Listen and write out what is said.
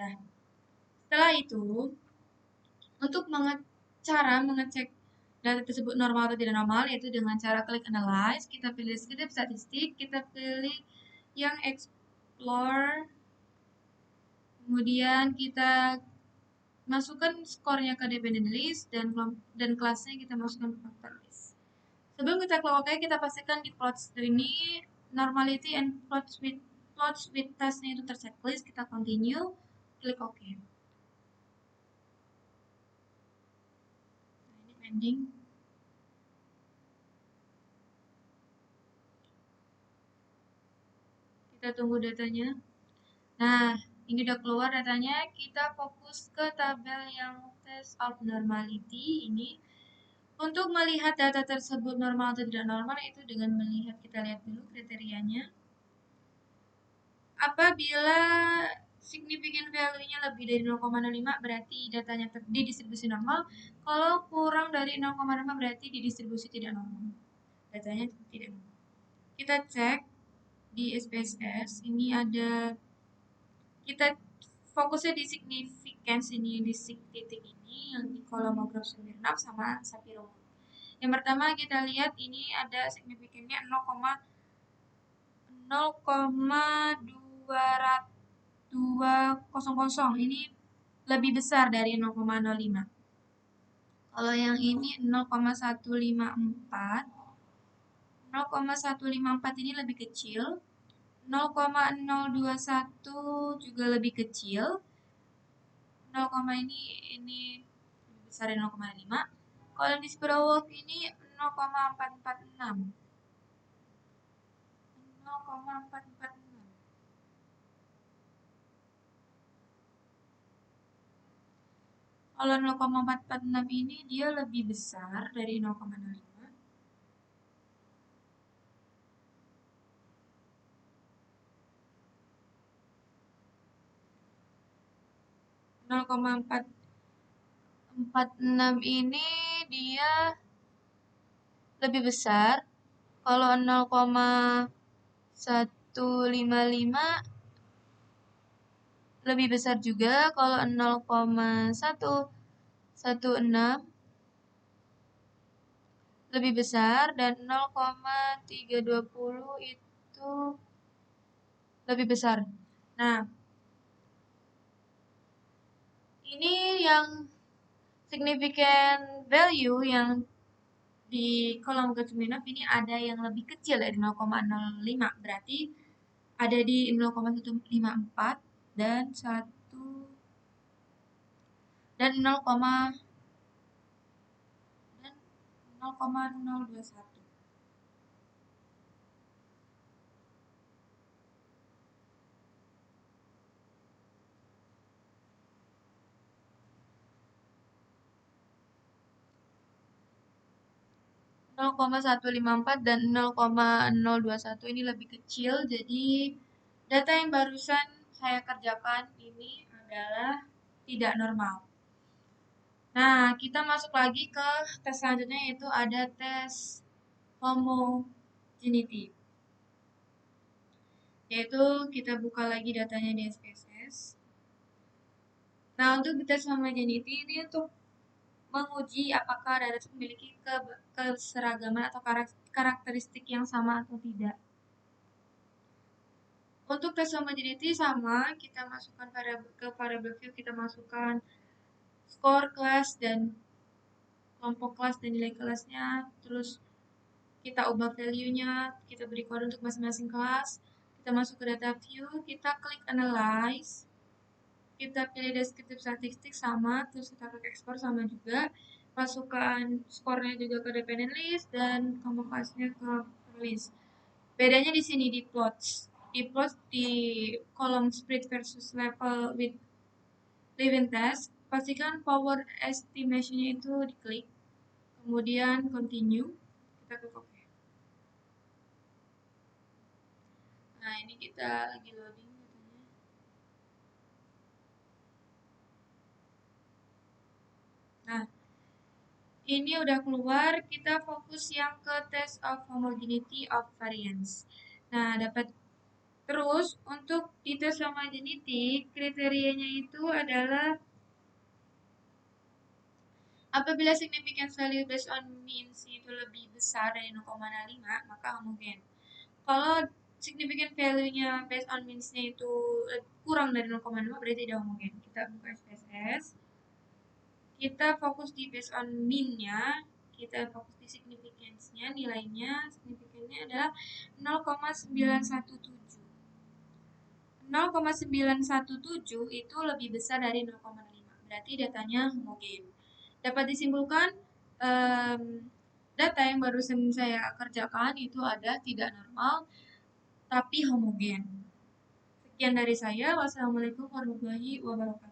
Nah, setelah itu, untuk cara mengecek data tersebut normal atau tidak normal, yaitu dengan cara klik analyze, kita pilih deskriptif statistik, kita pilih yang explore, kemudian kita masukkan skornya ke dependent list, dan kelasnya kita masukkan ke factor list. Sebelum kita klik OK, kita pastikan di plots ini normality and plots with task-nya itu terchecklist, kita continue, klik OK. Nah, ini pending. Kita tunggu datanya. Nah, ini udah keluar datanya, kita fokus ke tabel yang test of normality ini. Untuk melihat data tersebut normal atau tidak normal, itu dengan melihat, kita lihat dulu kriterianya. Apabila significant value-nya lebih dari 0,05 berarti datanya di distribusi normal. Kalau kurang dari 0,5 berarti di distribusi tidak normal. Datanya tidak normal. Kita cek di SPSS, ini ada, kita fokusnya di significance ini, di titik ini yang di kolom graf Smirnov sama Sapirov. Yang pertama kita lihat ini ada signifikannya 0,200. Ini lebih besar dari 0,05. Kalau yang ini 0,154. 0,154 ini lebih kecil. 0,021 juga lebih kecil. 0, ini lebih besar dari 0,5. Kalau di Sparrowhawk ini 0,446. 0,446. Kalau 0,446 ini dia lebih besar dari 0,05. 0,446 ini dia lebih besar. Kalau 0,155 lebih besar juga. Kalau 0,116 lebih besar, dan 0,320 itu lebih besar. Nah, ini yang significant value yang di kolom Smirnov ini ada yang lebih kecil dari 0,05, berarti ada di 0,154 dan 0,021. 0,154 dan 0,021 ini lebih kecil, jadi data yang barusan saya kerjakan ini adalah tidak normal. Nah, kita masuk lagi ke tes selanjutnya, yaitu ada tes homogeneity. Yaitu kita buka lagi datanya di SPSS. Nah, untuk tes homogeneity ini untuk menguji apakah data itu memiliki keseragaman atau karakteristik yang sama atau tidak. Untuk tes homogeneity sama, kita masukkan ke variable view, kita masukkan skor kelas dan kelompok kelas dan nilai kelasnya, terus kita ubah value-nya, kita beri kode untuk masing-masing kelas, kita masuk ke data view, kita klik analyze, kita pilih deskriptif statistik sama, terus kita klik ekspor sama juga, masukkan skornya juga ke dependent list dan kelompok kelasnya ke list. Bedanya di sini di plots. Di kolom spread versus level with living test, pastikan power estimation-nya itu diklik, kemudian continue, kita klik OK. Nah, ini kita lagi loading katanya. Nah, ini udah keluar, kita fokus yang ke test of homogeneity of variance. Nah, dapat Terus untuk di tes homogeneity, kriterianya itu adalah apabila significance value based on means itu lebih besar dari 0,05, maka homogen. Kalau significant value-nya based on means-nya itu kurang dari 0,5, berarti tidak homogen. Kita buka SPSS. Kita fokus di based on mean-nya, kita fokus di significance-nya, nilainya, significance-nya adalah 0,917. 0,917 itu lebih besar dari 0,5. Berarti datanya homogen. Dapat disimpulkan data yang barusan saya kerjakan itu ada tidak normal tapi homogen. Sekian dari saya. Wassalamualaikum warahmatullahi wabarakatuh.